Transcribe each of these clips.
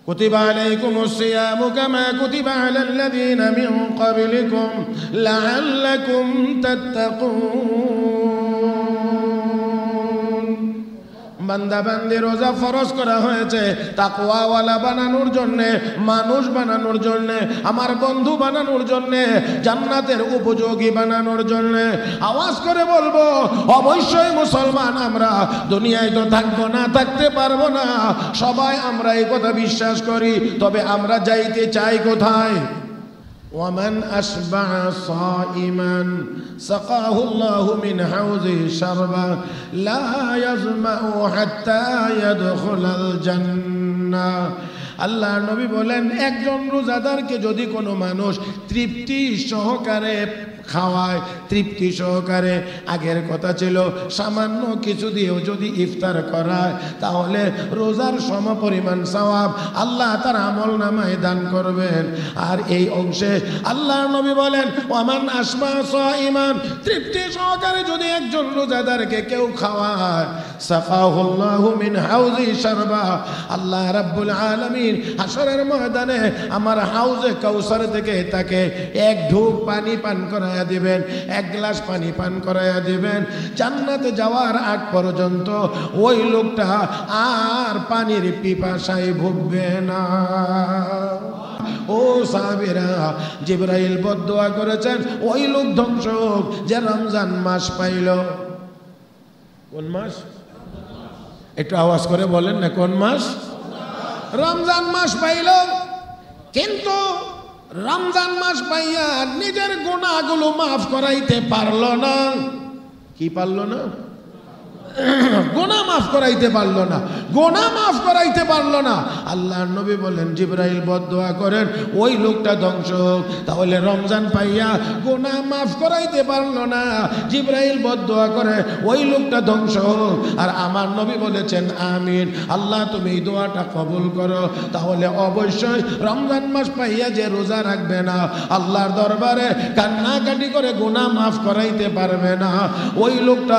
كتب عليكم الصيام كما كتب على الذين من قبلكم لعلكم تتقون বান্দা বান্দি রোজা ফরজ করা হয়েছে তাকওয়াওয়ালা বানানোর জন্য, মানুষ বানানোর জন্য, আমার বন্ধু বানানোর জন্য, জান্নাতের উপযোগী বানানোর জন্য। আওয়াজ করে বলবো, অবশ্যই মুসলমান আমরা, দুনিয়ায় তো থাকবো না, থাকতে পারবো না, সবাই আমরা এই কথা বিশ্বাস করি। তবে আমরা যাইতে চাই কোথায়? ومن أشبع صائما سقاه الله من حوضه شربا لا يظمأ حتى يدخل الجنة। আল্লাহ নবী বলেন, একজন রোজাদারকে যদি কোনো মানুষ তৃপ্তি সহকারে খাওয়ায়, তৃপ্তি সহকারে, আগের কথা ছিল সামান্য কিছু দিয়েও যদি ইফতার করায়, তাহলে রোজার সমপরিমাণ সওয়াব আল্লাহ তার আমল নামায় দান করবেন। আর এই অংশে আল্লাহ নবী বলেন, ওয়ামান আশবা সাইমান, তৃপ্তি সহকারে যদি একজন রোজাদারকে কেউ খাওয়ায়, সাকাহুল্লাহু মিন হাউজি শারবা, আল্লাহ রাব্বুল আলামিন হাশরের ময়দানে আমার হাউজে কাউসার থেকে তাকে এক ঢোক পানি পান করায় দিবেন, এক গ্লাস পানি পান করাইয়া দিবেন। জান্নাতে যাওয়ার আগ পর্যন্ত ওই লোকটা আর পানির পিপাসায় ভুগবে না। ও সাহাবীরা, জিবরাইল বদদুয়া করেছেন ওই লোক ধ্বংস হোক যে রমজান মাস পাইল। কোন মাস? একটু আওয়াজ করে বলেন না, কোন মাস? রমজান মাস পাইল, কিন্তু রমজান মাস পাইয়া নিজের গুনাহগুলো মাফ করাইতে পারলো না। কি পারলো না? গুনাহ মাফ করাইতে পারলো না, গুনাহ মাফ করাইতে পারলো না। আল্লাহর নবী বলেন, জিবরাইল বদদুয়া করেন ওই লোকটা ধ্বংস হোক। তাহলে রমজান পাইয়া গুনাহ মাফ করাইতে পারলো না, জিবরাইল বদদুয়া করে ওই লোকটা ধ্বংস হোক। আর আমার নবী বলেছেন আমিন। আল্লাহ তুমি এই দোয়াটা কবুল করো। তাহলে অবশ্যই রমজান মাস পাইয়া যে রোজা রাখবে না, আল্লাহর দরবারে কান্নাকাটি করে গুনাহ মাফ করাইতে পারবে না, ওই লোকটা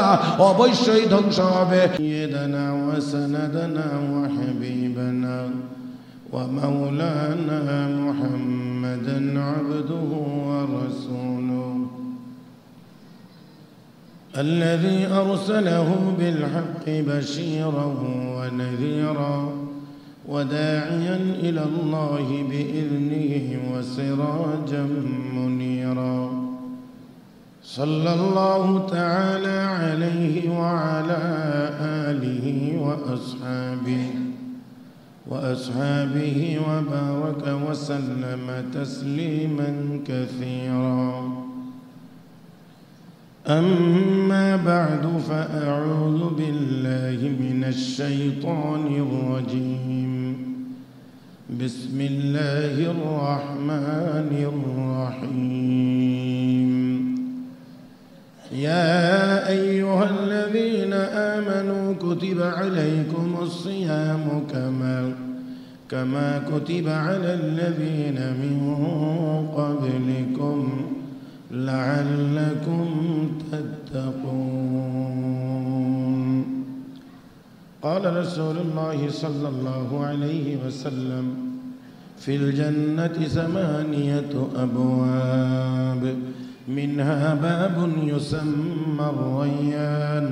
অবশ্যই ধ্বংস হবে। সাইয়্যিদানা ওয়া সানাদানা ওয়া হাবিবানা ওয়া মাওলানা মুহাম্মাদান আবদুহু ওয়া রাসূলুহু الذي أرسله بالحق بشيرا ونذيرا وداعيا إلى الله بإذنه وسراجا منيرا صلى الله تعالى عليه وعلى آله وأصحابه وبارك وسلم تسليما كثيرا. أما بعد، فأعوذ بالله من الشيطان الرجيم. بسم الله الرحمن الرحيم. يا أيها الذين آمنوا كتب عليكم الصيام كما كتب على الذين من قبلكم لعلكم تتقون. قال رسول الله صلى الله عليه وسلم: في الجنة 8 أبواب، منها باب يسمى الريان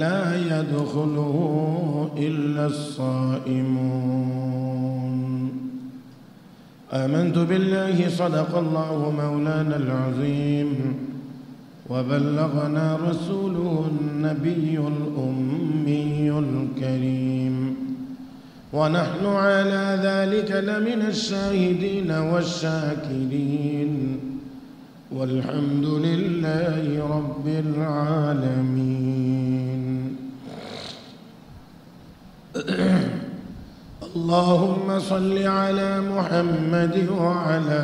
لا يدخله إلا الصائمون. آمنت بالله صدق الله مولانا العظيم، وبلغنا رسوله النبي الأمي الكريم، ونحن على ذلك لمن الشاهدين والشاكرين، والحمد لله رب العالمين. اللهم صل على محمد وعلى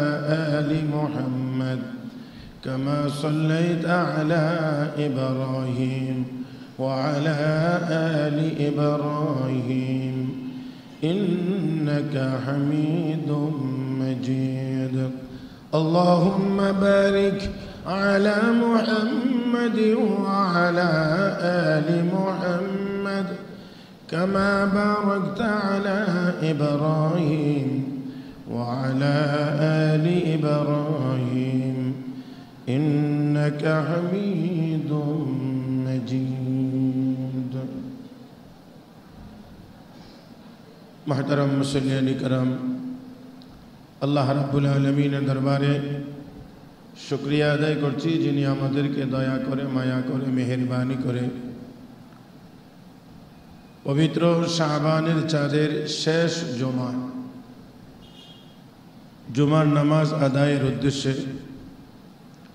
آل محمد كما صليت على إبراهيم وعلى آل إبراهيم إنك حميد مجيد. اللهم بارك على محمد وعلى آل محمد كما باركت على إبراهيم وعلى آل إبراهيم إنك حميد مجيد. محترم মুসল্লিয়ান کرام, আল্লাহ রাব্বুল আলামিনের দরবারে শুকরিয়া আদায় করছি যিনি আমাদেরকে দয়া করে, মায়া করে, মেহেরবানি করে পবিত্র শাবানের চাঁদের শেষ জুমার নামাজ আদায়ের উদ্দেশ্যে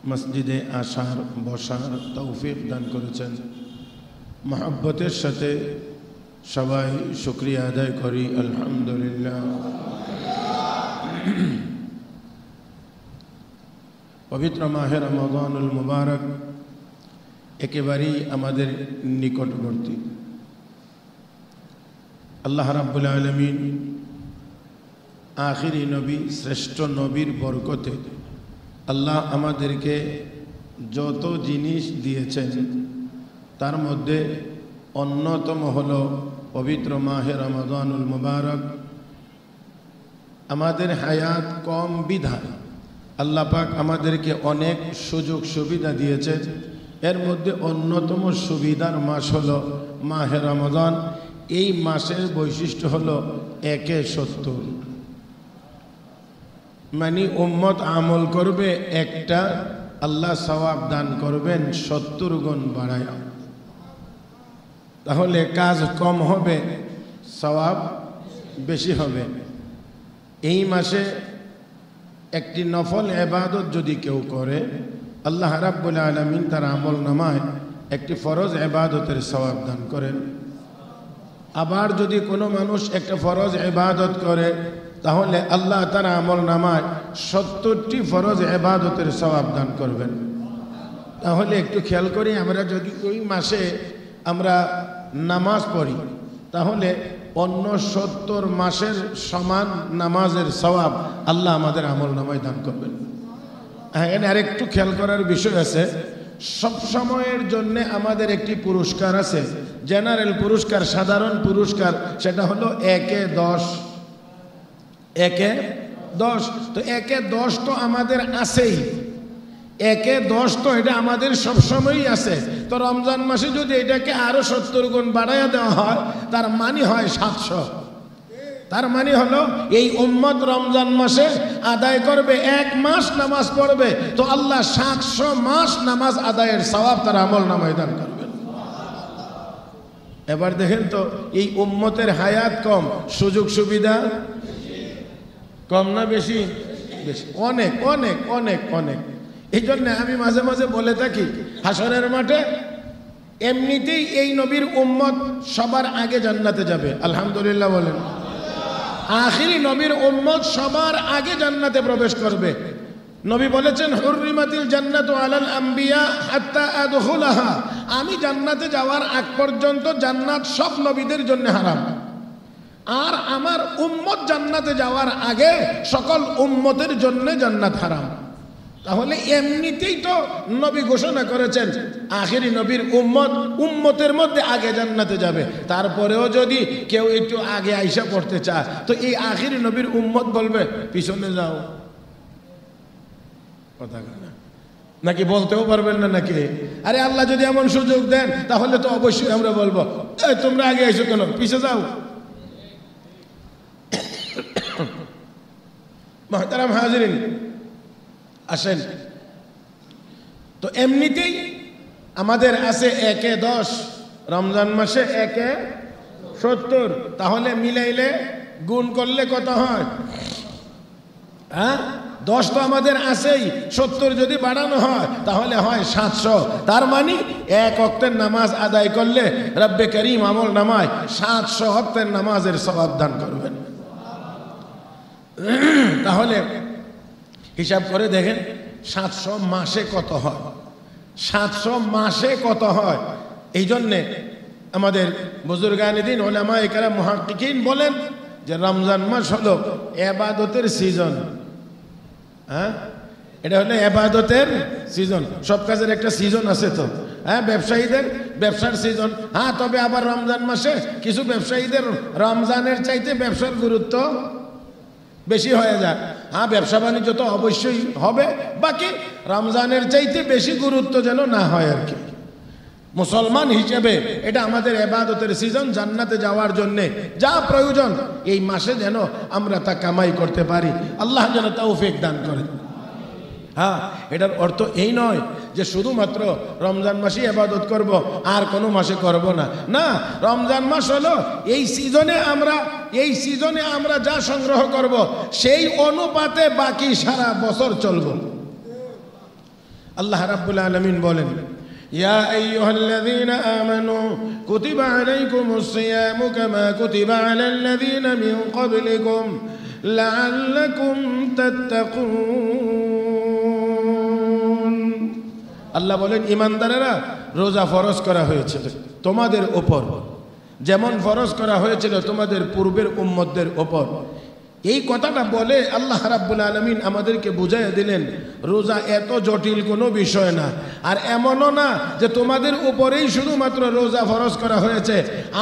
মসজিদে আসার, বসার তৌফিক দান করেছেন। মহব্বতের সাথে সবাই শুকরিয়া আদায় করি আলহামদুলিল্লাহ। পবিত্র মাহে রমাদানুল মুবারক একেবারেই আমাদের নিকটবর্তী। আল্লাহ রাব্বুল আলামিন আখিরি নবী, শ্রেষ্ঠ নবীর বরকতে আল্লাহ আমাদেরকে যত জিনিস দিয়েছেন তার মধ্যে অন্যতম হল পবিত্র মাহে রমাদানুল মুবারক। আমাদের হায়াত কম বিধায় আল্লাহ পাক আমাদেরকে অনেক সুযোগ সুবিধা দিয়েছেন। এর মধ্যে অন্যতম সুবিধার মাস হলো মাহে রমাদান। এই মাসের বৈশিষ্ট্য হলো 170, মানে উম্মত আমল করবে একটা, আল্লাহ সওয়াব দান করবেন 70 গুণ বাড়ায়। তাহলে কাজ কম হবে, সওয়াব বেশি হবে। এই মাসে একটি নফল ইবাদত যদি কেউ করে, আল্লাহ রাব্বুল আলামিন তার আমল নামায় একটি ফরজ ইবাদতের সওয়াব দান করেন। আবার যদি কোনো মানুষ একটা ফরজ ইবাদত করে, তাহলে আল্লাহ তার আমল নামায় 70টি ফরজ ইবাদতের সওয়াব দান করবেন। তাহলে একটু খেয়াল করি, আমরা যদি ওই মাসে আমরা নামাজ পড়ি, তাহলে অন্য 70 মাসের সমান নামাজের সওয়াব আল্লাহ আমাদের আমল নামায় দান করবেন। এখানে আরেকটু খেয়াল করার বিষয় আছে, সব সময়ের জন্য আমাদের একটি পুরস্কার আছে, জেনারেল পুরস্কার, সাধারণ পুরস্কার, সেটা হলো 1-10। 1-10, তো 1-10 তো আমাদের আছেই। 1-10 তো এটা আমাদের সবসময়ই আছে। তো রমজান মাসে যদি এটাকে আরো 70 গুণ বাড়াইয়া দেওয়া হয়, তার মানে হয় 700। তার মানে হলো এই উম্মত রমজান মাসে আদায় করবে, 1 মাস নামাজ পড়বে, তো আল্লাহ 700 মাস নামাজ আদায়ের সওয়াব তার আমল নামায় দান করবেন। এবার দেখেন তো, এই উম্মতের হায়াত কম, সুযোগ সুবিধা কম না বেশি? বেশি, অনেক অনেক অনেক অনেক। এই জন্য আমি মাঝে মাঝে বলে থাকি, হাসরের মাঠে এমনিতেই এই নবীর উম্মত সবার আগে জান্নাতে যাবে। আলহামদুলিল্লাহ বলেন। আখিরি নবীর উম্মত সবার আগে জান্নাতে প্রবেশ করবে। নবী বলেছেন, হুররিমাতিল জান্নাতু আলাল আম্বিয়া হাত্তা আদখুলাহা। আমি জান্নাতে যাওয়ার আগ পর্যন্ত জান্নাত সব নবীদের জন্য হারাম, আর আমার উম্মত জান্নাতে যাওয়ার আগে সকল উম্মতের জন্য জান্নাত হারাম। তাহলে এমনিতেই তো নবী ঘোষণা করেছেন আখিরি নবীর উম্মতের মধ্যে আগে জান্নাতে যাবে। তারপরেও যদি কেউ একটু আগে আইসা পড়তে চায়, তো এই আখিরি নবীর উম্মত বলবে পিছনে যাও। কথা না নাকি? বলতেও পারবেন না নাকি? আরে আল্লাহ যদি এমন সুযোগ দেন, তাহলে তো অবশ্যই আমরা বলবো, তোমরা আগে আইসো কেন, পিছে যাও। মুহতারাম হাজিরিন, আসেন তো এমনিতেই আমাদের আছে 1-10, রমজান মাসে 1-70। তাহলে মিলাইলে গুণ করলে কত হয়? 10 তো আমাদের আছেই, 70 যদি বাড়ানো হয় তাহলে হয় 700। তার মানে 1 ওয়াক্তের নামাজ আদায় করলে রব্বে করিম আমল নামায় 700 ওয়াক্তের নামাজের সওয়াব দান করবেন। তাহলে হিসাব করে দেখেন 700 মাসে কত হয়, 700 মাসে কত হয়। এই জন্যে আমাদের বুজুর্গানে দিন উলামায়ে কেরাম মুহাক্কিকিন বলেন যে রমজান মাস হলো ইবাদতের সিজন। এটা হলো ইবাদতের সিজন। সব কাজের একটা সিজন আছে, তো হ্যাঁ ব্যবসায়ীদের ব্যবসার সিজন। হ্যাঁ তবে আবার রমজান মাসে কিছু ব্যবসায়ীদের রমজানের চাইতে ব্যবসার গুরুত্ব বেশি হয়ে যায়। হ্যাঁ ব্যবসা বাণিজ্য তো অবশ্যই হবে, বাকি রমজানের চাইতে বেশি গুরুত্ব যেন না হয় আর কি। মুসলমান হিসেবে এটা আমাদের ইবাদতের সিজন, জান্নাতে যাওয়ার জন্য যা প্রয়োজন এই মাসে যেন আমরা তা কামাই করতে পারি। আল্লাহ যেন তৌফিক দান করেন। হ্যাঁ এটার অর্থ এই নয় যে শুধুমাত্র রমজান মাসে ইবাদত করব আর কোনো মাসে করব না। না, রমজান মাস হলো এই সিজনে আমরা যা সংগ্রহ করব সেই অনুপাতে বাকি সারা বছর চলব। আল্লাহ রাব্বুল আলামিন বলেন, ইয়া আইয়ুহাল্লাযীনা আমানু কুতিবা আলাইকুমুস সিয়ামু কামা কুতিবা আলাল্লাযীনা মিন ক্বাবলিকুম লাআল্লাকুম তাত্তাকুন। আল্লাহ বলেন, ঈমানদারেরা রোজা ফরজ করা হয়েছে তোমাদের উপর, যেমন ফরজ করা হয়েছিল তোমাদের পূর্বের উম্মতদের উপর। এই কথাটা বলে আল্লাহ রাব্বুল আলামিন আমাদেরকে বুঝাইয়া দিলেন রোজা এত জটিল কোনো বিষয় না, আর এমনও না যে তোমাদের উপরেই শুধুমাত্র রোজা ফরজ করা হয়েছে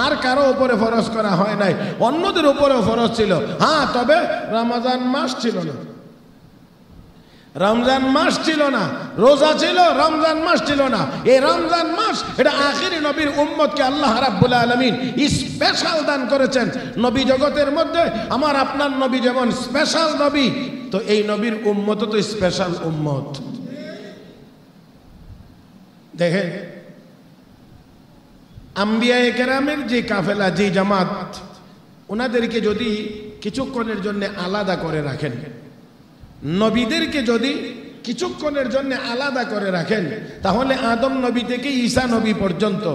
আর কারো উপরে ফরজ করা হয় নাই, অন্যদের উপরেও ফরজ ছিল। হ্যাঁ তবে রমজান মাস ছিল না, রমজান মাস ছিল না, রোজা ছিল, রমজান মাস ছিল না। এই রমজান মাস এটা আখিরি নবীর উম্মতকে আল্লাহ রাব্বুল আলামিন স্পেশাল দান করেছেন। নবী জগতের মধ্যে আমার আপনার নবী যেমন স্পেশাল নবী, তো এই নবীর উম্মত তো স্পেশাল উম্মত। দেখেন আম্বিয়ায়ে কেরামের যে কাফেলা, যে জামাত, ওনাদেরকে যদি কিছুক্ষণের জন্য আলাদা করে রাখেন, নবীদেরকে যদি কিছুক্ষণের জন্য আলাদা করে রাখেন, তাহলে আদম নবী থেকে ঈসা নবী পর্যন্ত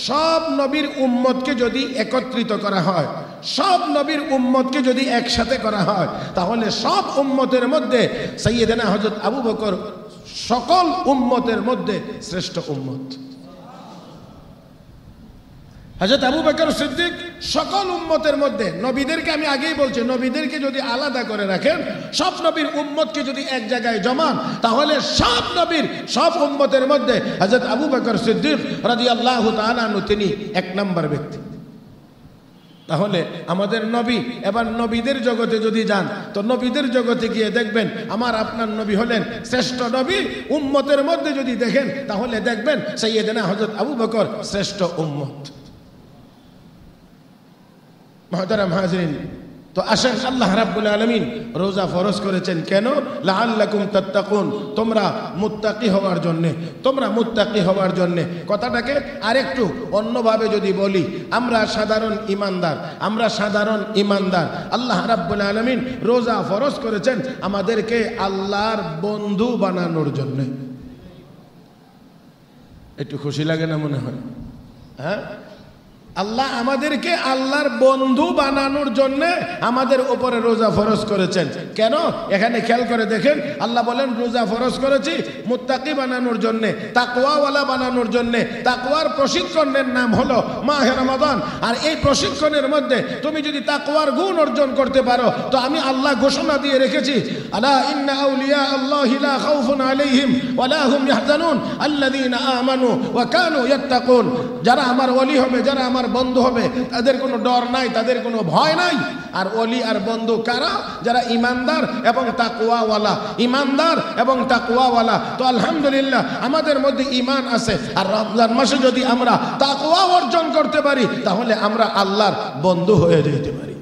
সব নবীর উম্মতকে যদি একত্রিত করা হয়, সব নবীর উম্মতকে যদি একসাথে করা হয়, তাহলে সব উম্মতের মধ্যে সাইয়েদনা হযরত আবু বকর সকল উম্মতের মধ্যে শ্রেষ্ঠ উম্মত। হযরত আবু বকর সিদ্দিক সকল উম্মতের মধ্যে, নবীদেরকে আমি আগেই বলছি, নবীদেরকে যদি আলাদা করে রাখেন, সব নবীর উম্মতকে যদি এক জায়গায় জমান, তাহলে সব নবীর সব উম্মতের মধ্যে হযরত আবু বকর সিদ্দিক রাদিয়াল্লাহু তাআলা আনহু তিনি এক নম্বর ব্যক্তি। তাহলে আমাদের নবী, এবার নবীদের জগতে যদি যান, তো নবীদের জগতে গিয়ে দেখবেন আমার আপনার নবী হলেন শ্রেষ্ঠ নবী। উম্মতের মধ্যে যদি দেখেন, তাহলে দেখবেন সাইয়েদনা হযরত আবু বকর শ্রেষ্ঠ উম্মত। মুহতারাম হাজিরিন, তো আসেন আল্লাহ রাব্বুল আলামিন রোজা ফরজ করেছেন কেন? লাআল্লাকুম তাত্তাকুন, তোমরা মুত্তাকি হওয়ার জন্য, তোমরা মুত্তাকি হওয়ার জন্য। কথাটাকে আরেকটু অন্যভাবে যদি বলি, আমরা সাধারণ ইমানদার, আল্লাহ রাব্বুল আলামিন রোজা ফরজ করেছেন আমাদেরকে আল্লাহর বন্ধু বানানোর জন্য। একটু খুশি লাগে না মনে হয়? হ্যাঁ, আল্লাহ আমাদেরকে আল্লাহর বন্ধু বানানোর জন্য আমাদের উপরে রোজা ফরজ করেছেন। কেন? এখানে খেয়াল করে দেখেন, আল্লাহ বলেন রোজা ফরজ করেছি মুত্তাকি বানানোর জন্য, তাকওয়াওয়ালা বানানোর জন্য। তাকওয়ার প্রশিক্ষণের নাম হলো মাহে রমাদান। আর এই প্রশিক্ষণের মধ্যে তুমি যদি তাকওয়ার গুণ অর্জন করতে পারো, তো আমি আল্লাহ ঘোষণা দিয়ে রেখেছি, আলা ইন্না আউলিয়া আল্লাহি লা খাউফুন আলাইহিম ওয়া লা হুম ইয়াহজানুন আল্লাযীনা আমানু ওয়া কানু ইয়াত্তাকুন। যারা আমার ওলি হবে, যারা আমার বন্ধু হবে, তাদের কোনো ডর নাই, তাদের কোনো ভয় নাই। আর ওলি আর বন্ধু কারা? যারা ইমানদার এবং তাকওয়াওয়ালা, ইমানদার এবং তাকওয়াওয়ালা। তো আলহামদুলিল্লাহ আমাদের মধ্যে ঈমান আছে, আর রমজান মাসে যদি আমরা তাকওয়া অর্জন করতে পারি, তাহলে আমরা আল্লাহর বন্ধু হয়ে যেতে পারি।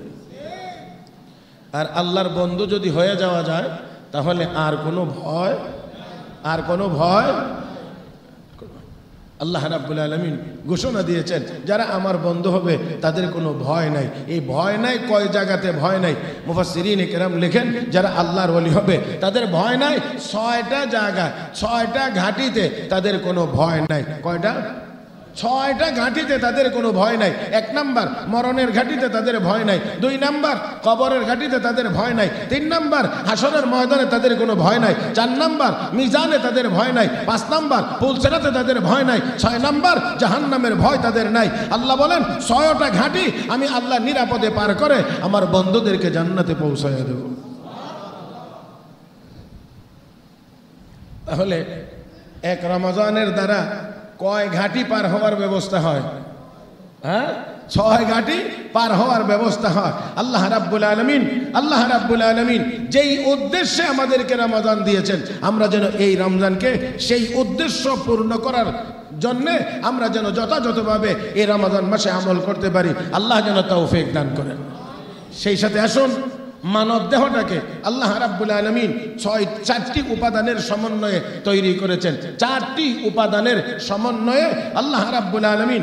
আর আল্লাহর বন্ধু যদি হয়ে যাওয়া যায়, তাহলে আর কোনো ভয় আল্লাহ রাব্বুল আলামিন ঘোষণা দিয়েছেন, যারা আমার বন্ধু হবে তাদের কোনো ভয় নাই। এই ভয় নাই কয় জায়গাতে ভয় নাই? মুফাসসিরিন কেরাম লেখেন, যারা আল্লাহর ওলি হবে তাদের ভয় নাই 6টা জায়গায়, 6টা ঘাঁটিতে তাদের কোনো ভয় নাই। কয়টা? 6টা ঘাঁটিতে তাদের কোনো ভয় নাই। 1 নাম্বার মরণের ঘাঁটিতে তাদের ভয় নাই। 2 নাম্বার কবরের ঘাঁটিতে তাদের ভয় নাই। 3 নাম্বার হাসরের ময়দানে তাদের কোনো ভয় নাই। 4 নাম্বার মিজানে তাদের ভয় নাই। 5 নাম্বার পুলসিরাতে তাদের ভয় নাই। 6 নাম্বার জাহান্নামের ভয় তাদের নাই। আল্লাহ বলেন 6টা ঘাঁটি আমি আল্লাহ নিরাপদে পার করে আমার বন্ধুদেরকে জান্নাতে পৌঁছায় দেব। তাহলে এক রমজানের দ্বারা কয় ঘাটি পার হওয়ার ব্যবস্থা হয়? হ্যাঁ, 6 ঘাটি পার হওয়ার ব্যবস্থা হয়। আল্লাহ রাব্বুল আলামিন যেই উদ্দেশ্যে আমাদেরকে রমজান দিয়েছেন, আমরা যেন এই রমজানকে সেই উদ্দেশ্য পূর্ণ করার জন্যে আমরা যেন যথাযথভাবে এই রমজান মাসে আমল করতে পারি। আল্লাহ যেন তৌফিক দান করেন। সেই সাথে আসুন, মানব দেহটাকে আল্লাহ রাব্বুল আলামিন 4টি উপাদানের সমন্বয়ে তৈরি করেছেন। 4টি উপাদানের সমন্বয়ে আল্লাহ রাব্বুল আলামিন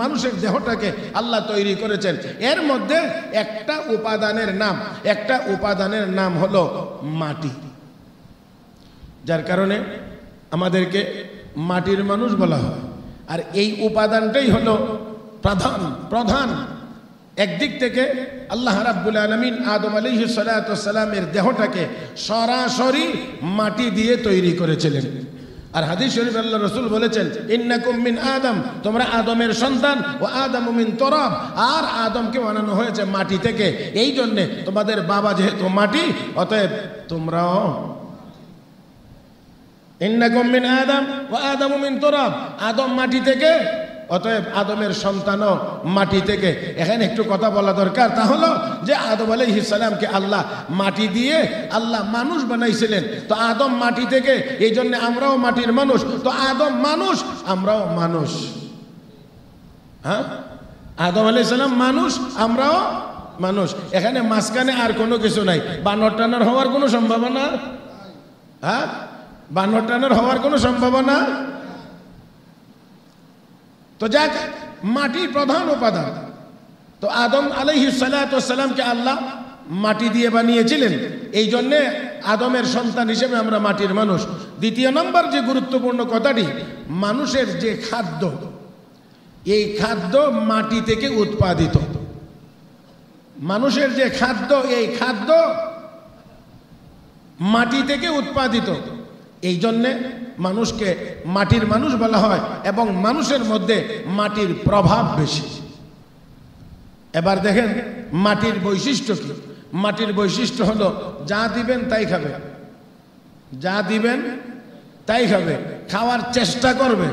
মানুষের দেহটাকে আল্লাহ তৈরি করেছেন। এর মধ্যে একটা উপাদানের নাম হলো মাটি, যার কারণে আমাদেরকে মাটির মানুষ বলা হয়। আর এই উপাদানটাই হলো প্রধান। একদিক থেকে আল্লাহ রাব্বুল আলামিন আদম আলাইহিস সালাতু ওয়াস সালামের দেহটাকে সরাসরি মাটি দিয়ে তৈরি করেছিলেন। আর হাদিস শরীফে আল্লাহ রাসূল বলেছেন, ইন্নাকুম মিন আদম, তোমরা আদমের সন্তান, ও আদমু মিন তুরাব, আর আদমকে বানানো হয়েছে মাটি থেকে। এই জন্য তোমাদের বাবা যেহেতু মাটি, অতএব তোমরাও ইন্নাকুম মিন আদম ওয়া আদমু মিন তুরাব, আদম মাটি থেকে, অতএব আদমের সন্তানও মাটি থেকে। এখানে একটু কথা বলা দরকার, তা হলো যে আদম আলাইহিস সালামকে আল্লাহ মাটি দিয়ে আল্লাহ মানুষ বানাইছিলেন। তো আদম মাটি থেকে, এই জন্য আমরাও মাটির মানুষ। তো আদম মানুষ, আমরাও মানুষ। হ্যাঁ, আদম আলাইহিস সালাম মানুষ, আমরাও মানুষ। এখানে মাঝখানে আর কোনো কিছু নাই। বানর টানর হওয়ার কোনো সম্ভাবনা? হ্যাঁ, বানর টানর হওয়ার কোনো সম্ভাবনা? তো যাক, মাটির প্রধান উপাদান। তো আদম আলাইহিস সালাতু ওয়াস সালামকে আল্লাহ মাটি দিয়ে বানিয়েছিলেন, এই জন্যে আদমের সন্তান হিসেবে আমরা মাটির মানুষ। দ্বিতীয় নম্বর যে গুরুত্বপূর্ণ কথাটি, মানুষের যে খাদ্য, এই খাদ্য মাটি থেকে উৎপাদিত। মানুষের যে খাদ্য, এই খাদ্য মাটি থেকে উৎপাদিত। এই জন্যে মানুষকে মাটির মানুষ বলা হয়, এবং মানুষের মধ্যে মাটির প্রভাব বেশি। এবার দেখেন মাটির বৈশিষ্ট্য কি। মাটির বৈশিষ্ট্য হলো, যা দিবেন তাই খাবে, যা দিবেন তাই খাবে, খাওয়ার চেষ্টা করবে।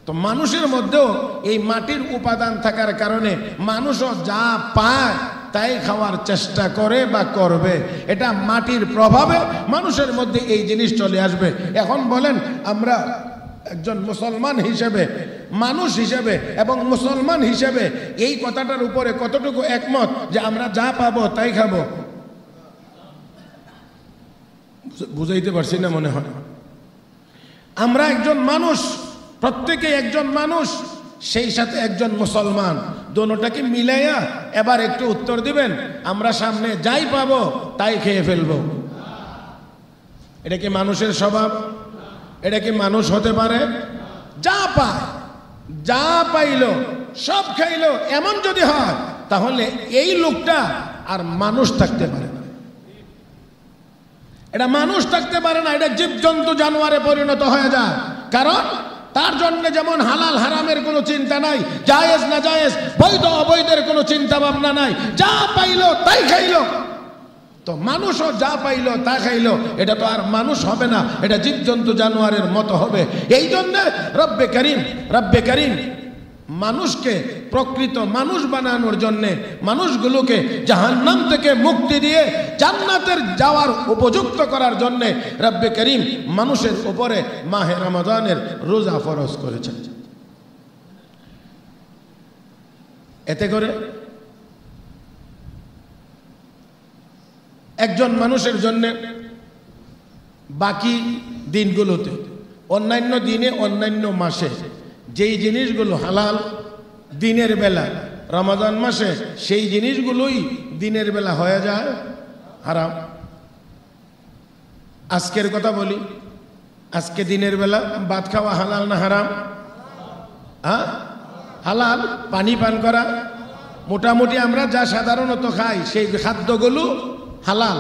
তো মানুষের মধ্যেও এই মাটির উপাদান থাকার কারণে মানুষও যা পায় তাই খাওয়ার চেষ্টা করে বা করবে। এটা মাটির প্রভাবে মানুষের মধ্যে এই জিনিস চলে আসবে। এখন বলেন, আমরা একজন মুসলমান হিসেবে, মানুষ হিসেবে এবং মুসলমান হিসেবে এই কথাটার উপরে কতটুকু একমত যে আমরা যা পাবো তাই খাবো? বুঝাইতে পারছি না মনে হয়। আমরা একজন মানুষ, প্রত্যেকে একজন মানুষ, সেই সাথে একজন মুসলমান, দোনোটাকে মিলাইয়া এবার একটু উত্তর দিবেন, আমরা সামনে যাই পাবো তাই খেয়ে ফেলবো। এটা কি মানুষের স্বভাব? এটা কি মানুষ হতে পারে? যা পায়, যা পাইলো সব খাইলো, এমন যদি হয় তাহলে এই লোকটা আর মানুষ থাকতে পারে না। এটা মানুষ থাকতে পারে না, এটা জীবজন্তু জানোয়ারে পরিণত হয়ে যায়। কারণ তার জন্য যেমন হালাল হারামের কোনো চিন্তা নাই, জায়েজ না জায়েজ, বৈধ অবৈধের কোনো চিন্তা ভাবনা নাই, যা পাইলো তাই খাইলো। তো মানুষও যা পাইলো তা খাইলো, এটা তো আর মানুষ হবে না, এটা জীবজন্তু জানোয়ারের মতো হবে। এই জন্য রব্বে করিম মানুষকে প্রকৃত মানুষ বানানোর জন্যে, মানুষগুলোকে জাহান্নাম থেকে মুক্তি দিয়ে জান্নাতের যাওয়ার উপযুক্ত করার জন্যে রব্বে করিম মানুষের উপরে মাহে রমাদানের রোজা ফরজ করেছেন। এতে করে একজন মানুষের জন্য বাকি দিনগুলোতে, অন্যান্য দিনে, অন্যান্য মাসে যেই জিনিসগুলো হালাল দিনের বেলা, রমাদান মাসে সেই জিনিসগুলোই দিনের বেলা হয়ে যায় হারাম। আজকের কথা বলি, আজকে দিনের বেলা ভাত খাওয়া হালাল না হারাম? হ্যাঁ, হালাল। পানি পান করা, মোটামুটি আমরা যা সাধারণত খাই সেই খাদ্যগুলো হালাল,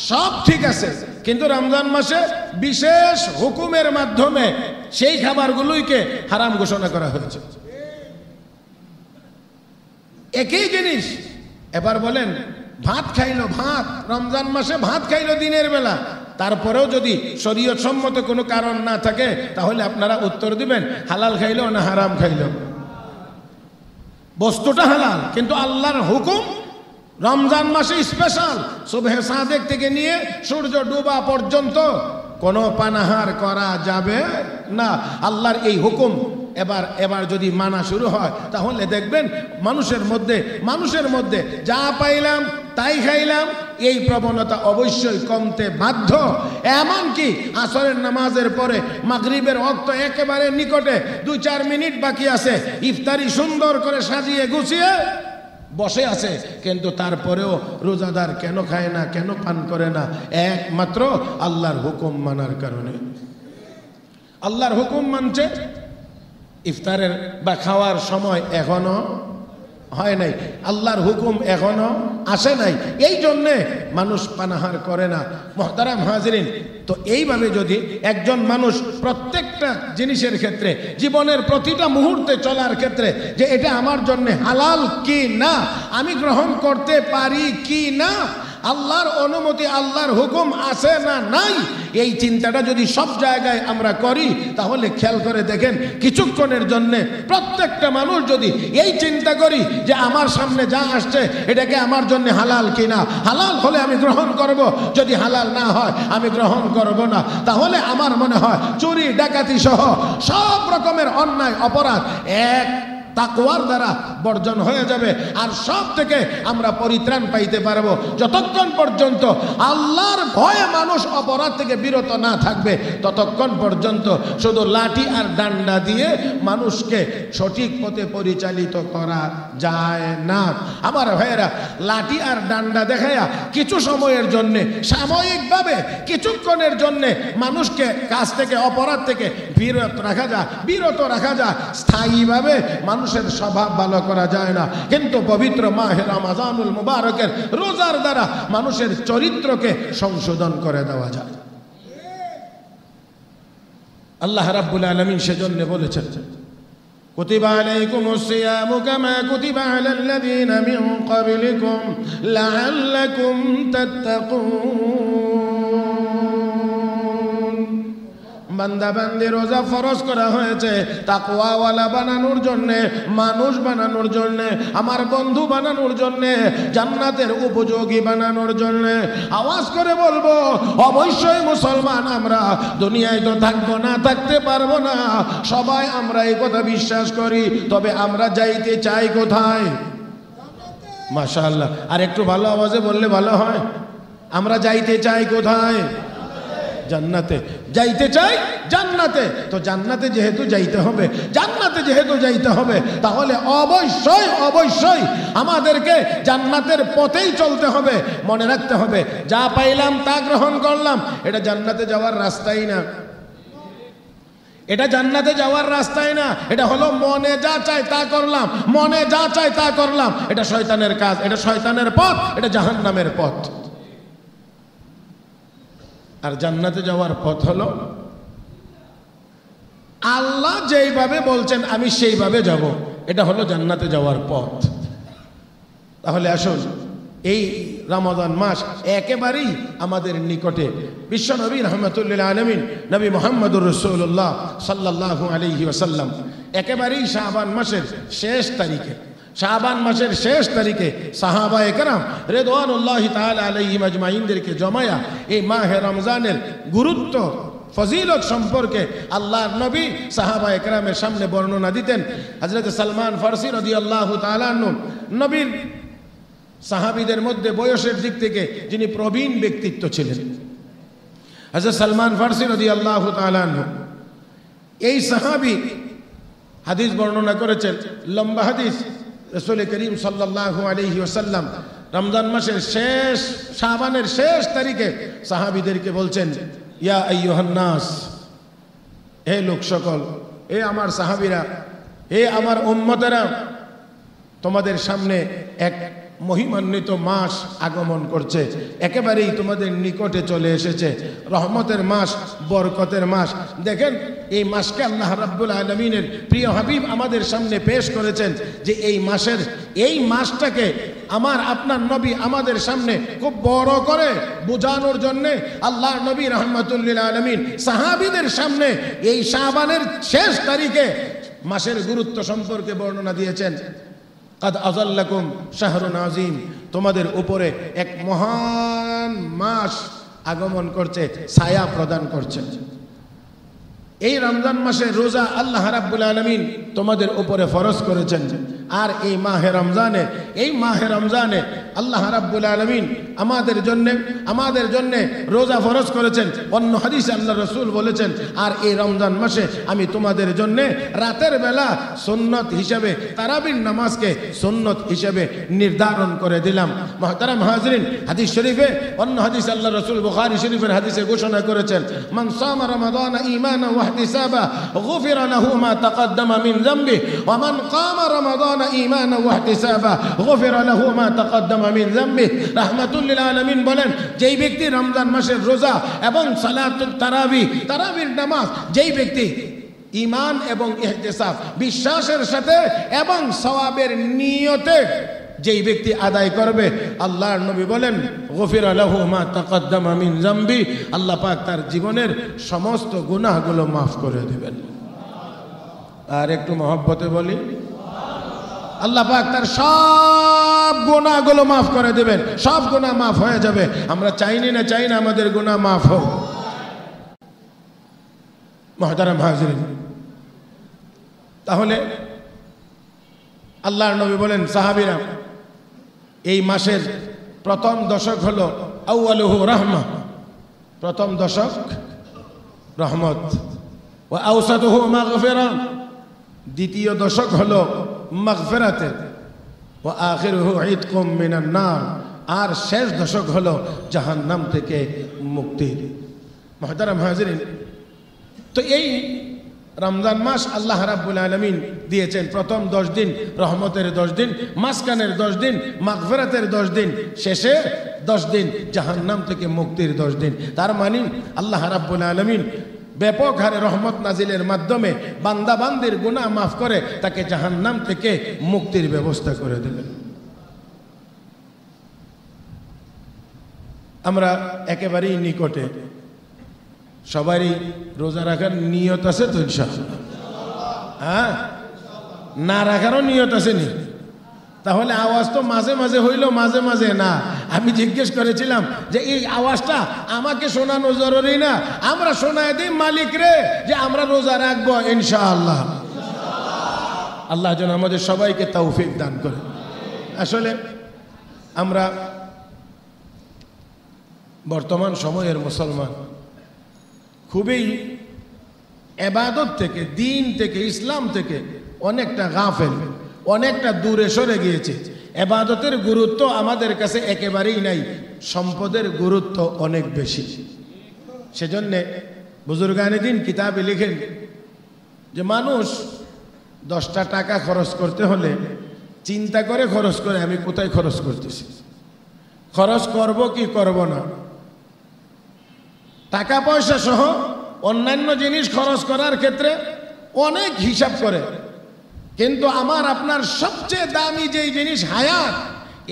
সব ঠিক আছে। কিন্তু রমজান মাসে বিশেষ হুকুমের মাধ্যমে সেই খাবারগুলোকে হারাম ঘোষণা করা হয়েছে। একই জিনিস। এবার বলেন, ভাত খাইলো, ভাত রমজান মাসে ভাত খাইলো দিনের বেলা, তারপরেও যদি শরীয়ত সম্মত কোনো কারণ না থাকে তাহলে আপনারা উত্তর দিবেন হালাল খাইলো না হারাম খাইলো। বস্তুটা হালাল, কিন্তু আল্লাহর হুকুম রমজান মাসে স্পেশাল সুবহে সাদেক থেকে নিয়ে সূর্য ডুবা পর্যন্ত কোনো পানাহার করা যাবে না। আল্লাহর এই হুকুম এবার যদি মানা শুরু হয় তাহলে দেখবেন মানুষের মধ্যে যা পাইলাম তাই খাইলাম এই প্রবণতা অবশ্যই কমতে বাধ্য। এমনকি আসরের নামাজের পরে মাগরিবের ওয়াক্ত একেবারে নিকটে 2-4 মিনিট বাকি আছে, ইফতারি সুন্দর করে সাজিয়ে গুছিয়ে বসে আছে, কিন্তু তারপরেও রোজাদার কেন খায় না, কেন পান করে না? একমাত্র আল্লাহর হুকুম মানার কারণে। আল্লাহর হুকুম মানছে, ইফতারের বা খাওয়ার সময় এখনো হয় নাই, আল্লাহর হুকুম এখনো আসে নাই, এই জন্যে মানুষ পানাহার করে না। মুহতারাম হাজিরিন, তো এইভাবে যদি একজন মানুষ প্রত্যেকটা জিনিসের ক্ষেত্রে, জীবনের প্রতিটা মুহূর্তে চলার ক্ষেত্রে, যে এটা আমার জন্য হালাল কি না, আমি গ্রহণ করতে পারি কি না, আল্লাহর অনুমতি আল্লাহর হুকুম আছে না নাই, এই চিন্তাটা যদি সব জায়গায় আমরা করি তাহলে খেয়াল করে দেখেন কিছুক্ষণের জন্য প্রত্যেকটা মানুষ যদি এই চিন্তা করি যে আমার সামনে যা আসছে এটাকে আমার জন্য হালাল কিনা, হালাল হলে আমি গ্রহণ করব, যদি হালাল না হয় আমি গ্রহণ করব না, তাহলে আমার মনে হয় চুরি ডাকাতি সহ সব রকমের অন্যায় অপরাধ এক তাকওয়ার দ্বারা বর্জন হয়ে যাবে। আর সব থেকে আমরা পরিত্রাণ পাইতে পারবো যতক্ষণ পর্যন্ত আল্লাহর ভয়ে মানুষ অপরাধ থেকে বিরত না থাকবে, ততক্ষণ পর্যন্ত শুধু লাঠি আর ডান্ডা দিয়ে মানুষকে সঠিক পথে পরিচালিত করা যায় না। আমার ভাইয়েরা, লাঠি আর ডান্ডা দেখায়া কিছু সময়ের জন্য, সাময়িকভাবে কিছুক্ষণের জন্য মানুষকে কাজ থেকে, অপরাধ থেকে বিরত রাখা যায়, স্থায়ীভাবে মানুষের স্বভাব ভালো করা যায় না। কিন্তু পবিত্র মাহে রমজানুল মুবারকের রোজার দ্বারা মানুষের চরিত্রকে সংশোধন করে দেওয়া যায়। আল্লাহ রাব্বুল আলামিন সেজন্য বলেছেন, কুতিবা আলাইকুমুস সিয়ামু কামা কুতিবা আলাল্লাযীনা মিন ক্বাবলিকুম লাআল্লাকুম তাত্তাকুন। বান্দা বান্দি রোজা ফরজ করা হয়েছে তাকওয়াওয়ালা বানানোর জন্য, মানুষ বানানোর জন্য, আমার বন্ধু বানানোর জন্য, জান্নাতের উপযোগী বানানোর জন্য। আওয়াজ করে বলবো, অবশ্যই মুসলমান আমরা, দুনিয়ায় তো থাকবো না, থাকতে পারবো না, সবাই আমরা এই কথা বিশ্বাস করি, তবে আমরা যাইতে চাই কোথায়? মাশাআল্লাহ, আর একটু ভালো আওয়াজে বললে ভালো হয়। আমরা যাইতে চাই কোথায়? জান্নাতে। যাইতে চাই জান্নাতে। তো জান্নাতে যেহেতু যাইতে হবে, তাহলে অবশ্যই আমাদেরকে জান্নাতের পথেই চলতে হবে। মনে রাখতে হবে, যা পাইলাম তা গ্রহণ করলাম, এটা জান্নাতে যাওয়ার রাস্তাই না। এটা জান্নাতে যাওয়ার রাস্তাই না, এটা হলো মনে যা চাই তা করলাম, মনে যা চাই তা করলাম, এটা শয়তানের কাজ, এটা শয়তানের পথ, এটা জাহান্নামের পথ। আর জান্নাতে যাওয়ার পথ হলো আল্লাহ যেইভাবে বলছেন আমি সেইভাবে যাব, এটা হলো জান্নাতে যাওয়ার পথ। তাহলে আসুন, এই রমজান মাস একেবারেই আমাদের নিকটে। বিশ্ব নবী রহমতুল্লিল আলামিন নবী মুহাম্মদুর রাসূলুল্লাহ সাল্লাল্লাহু আলাইহি ওয়াসাল্লাম একেবারেই শাবান মাসের শেষ তারিখে সাহাবায়ে কেরাম রিদওয়ানুল্লাহি তাআলা আলাইহিম আজমাইনদেরকে জমায়া এই মাহে রমজানের গুরুত্ব, ফজিলত সম্পর্কে আল্লাহর নবী সাহাবায়ে কেরামের সামনে বর্ণনা দিতেন। হযরত সালমান ফারসি রাদিয়াল্লাহু তাআলা আনহু নবীর সাহাবীদের মধ্যে বয়সের দিক থেকে যিনি প্রবীণ ব্যক্তিত্ব ছিলেন, হযরত সালমান ফারসি রাদিয়াল্লাহু তাআলা আনহু এই সাহাবী হাদিস বর্ণনা করেছেন, লম্বা হাদিস। রাসূল করিম সাল্লাল্লাহু আলাইহি ওয়াসাল্লাম রমজান মাসের শাবানের শেষ তারিখে সাহাবীদেরকে বলছেন, ইয়া আইয়ুহান নাস, হে লোক সকল, হে আমার সাহাবীরা, হে আমার উম্মতেরা, তোমাদের সামনে এক মহিমান্বিত মাস আগমন করছে, একেবারেই তোমাদের নিকটে চলে এসেছে, রহমতের মাস, বরকতের মাস। দেখেন, এই মাসকে আল্লাহ রাব্বুল আলামিনের প্রিয় হাবিব আমাদের সামনে পেশ করেছেন যে এই মাসটাকে আমার আপনার নবী আমাদের সামনে খুব বড় করে বোঝানোর জন্য আল্লাহর নবী রাহমাতুল লিল আলামিন সাহাবীদের সামনে এই শাবানের শেষ তারিখে মাসের গুরুত্ব সম্পর্কে বর্ণনা দিয়েছেন। কাদ আযাল্লাকুম শাহরুন আযীম, তোমাদের উপরে এক মহান মাস আগমন করছে, ছায়া প্রদান করছে। এই রমজান মাসে রোজা আল্লাহ রাব্বুল আলামিন তোমাদের উপরে ফরজ করেছেন। আর এই মাহে রমজানে আল্লাহ রাব্বুল আলামিন আমাদের জন্য রোজা ফরজ করেছেন। অন্য হাদিসে আল্লাহ রাসূল বলেছেন, আর এই রমজান মাসে আমি তোমাদের জন্য রাতের বেলা সুন্নত হিসেবে তারাবির নামাজকে সুন্নত হিসেবে নির্ধারণ করে দিলাম। মুহতারাম হাজরিন, হাদিস শরীফে অন্য হাদিসে আল্লাহ রাসূল বুখারী শরীফের হাদিসে ঘোষণা করেছেন, মান সামা রমাদান ঈমানান ওয়া ইহতিসাবা গুফিরা লাহু মা তাকদ্দামা মিন যামবিহি ওয়া মান কামা রমাদান ঈমানান ওয়া ইহতিসাবা গুফিরা লাহু মা তাকদ্দামা মিন যামবিহি। রাহমাতুল লিল আলামিন বলেন, যেই ব্যক্তি রমজান মাসের রোজা এবং সালাতুত তারাবির নামাজ, যেই ব্যক্তি ঈমান এবং ইহতিসাব বিশ্বাসের সাথে এবং সওয়াবের নিয়তে যেই ব্যক্তি আদায় করবে, আল্লাহর নবী বলেন গফিরা লাহু মা তাকদ্দামা মিন যামবি, আল্লাহ পাক তার জীবনের সমস্ত গুনাহগুলো মাফ করে দেবেন। আর একটু মহব্বতে বলি, আল্লাহ পাক তার সব গুনাহগুলো মাফ করে দেবেন, সব গুনাহ মাফ হয়ে যাবে। আমরা চাই না আমাদের গুনাহ মাফ হোক। মুহতারাম হাজিরিন, তাহলে আল্লাহর নবী বলেন, সাহাবীরা, এই মাসের প্রথম দশক হলো আউয়ালুহু রাহমা, প্রথম দশক রহমত, ওয়া আওসাতুহু মাগফিরা, দ্বিতীয় দশক হলো মাগফিরাতের, ওয়া আখিরুহু ইতকুম মিনান নার, আর শেষ দশক হলো জাহান্নাম থেকে মুক্তির। মুহতারাম হাজিরিন, তো এই রমজান মাস আল্লাহ রাব্বুল আলামিন দিয়েছেন প্রথম 10 দিন রহমতের 10 দিন, মাঝখানের 10 দিন মাগফিরাতের 10 দিন, শেষে 10 দিন জাহান্নাম থেকে মুক্তির 10 দিন। তার মানে আল্লাহ রাব্বুল আলামিন ব্যাপক হারে রহমত নাজিলের মাধ্যমে বান্দা বান্দির গুনাহ মাফ করে তাকে জাহান্নাম থেকে মুক্তির ব্যবস্থা করে দেবেন। আমরা একেবারেই নিকটে, সবারই রোজা রাখার নিয়ত আছে তো ইনশাআল্লাহ? হ্যাঁ, না রাখারও নিয়ত আছে নি? তাহলে আওয়াজ তো মাঝে মাঝে হইল, মাঝে মাঝে না। আমি জিজ্ঞেস করেছিলাম যে এই আওয়াজটা আমাকে শোনানো জরুরি না, আমরা শোনায় দিই মালিক রে যে আমরা রোজা রাখবো ইনশাআল্লাহ। আল্লাহ যেন আমাদের সবাইকে তৌফিক দান করে। আসলে আমরা বর্তমান সময়ের মুসলমান খুবই ইবাদত থেকে, দিন থেকে, ইসলাম থেকে অনেকটা গাফেল, অনেকটা দূরে সরে গিয়েছে। ইবাদতের গুরুত্ব আমাদের কাছে একেবারেই নাই, সম্পদের গুরুত্ব অনেক বেশি। সেজন্য বুজুর্গানে দিন কিতাবে লিখেন যে মানুষ 10টা টাকা খরচ করতে হলে চিন্তা করে খরচ করে, আমি কোথায় খরচ করতেছি, খরচ করব কি করব না। টাকা পয়সা সহ অন্যান্য জিনিস খরচ করার ক্ষেত্রে অনেক হিসাব করে, কিন্তু আমার আপনার সবচেয়ে দামি যেই জিনিস হায়াত,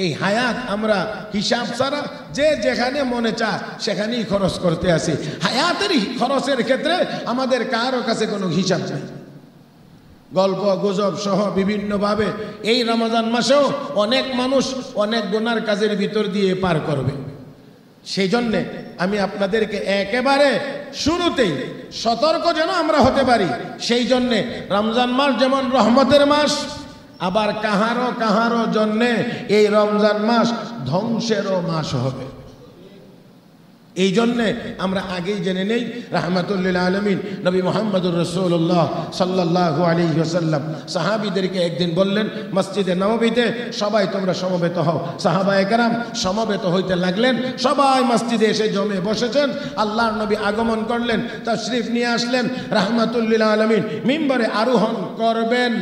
এই হায়াত আমরা হিসাব ছাড়া যে যেখানে মনে চায় সেখানেই খরচ করতে আসি। হায়াতের খরচের ক্ষেত্রে আমাদের কারো কাছে কোনো হিসাব নেই। গল্প গুজব সহ বিভিন্নভাবে এই রমজান মাসেও অনেক মানুষ অনেক গুনার কাজের ভিতর দিয়ে পার করবে। সেই জন্যে আমি আপনাদেরকে একেবারে শুরুতেই সতর্ক যেন আমরা হতে পারি। সেই জন্যে রমজান মাস যেমন রহমতের মাস, আবার কাহারো জন্যে এই রমজান মাস ধ্বংসেরও মাস হবে। এই জন্যে আমরা আগেই জেনে নেই, রাহমাতুল লিল আলামিন নবী মুহাম্মদুর রাসূলুল্লাহ সাল্লাল্লাহু আলাইহি ওয়াসাল্লাম সাহাবীদেরকে একদিন বললেন, মসজিদে নববীতে সবাই তোমরা সমবেত হও। সাহাবায়ে কেরাম সমবেত হইতে লাগলেন, সবাই মসজিদে এসে জমে বসেছেন। আল্লাহর নবী আগমন করলেন, তাশরীফ নিয়ে আসলেন। রাহমাতুল লিল আলামিন মিম্বরে আরোহণ করবেন,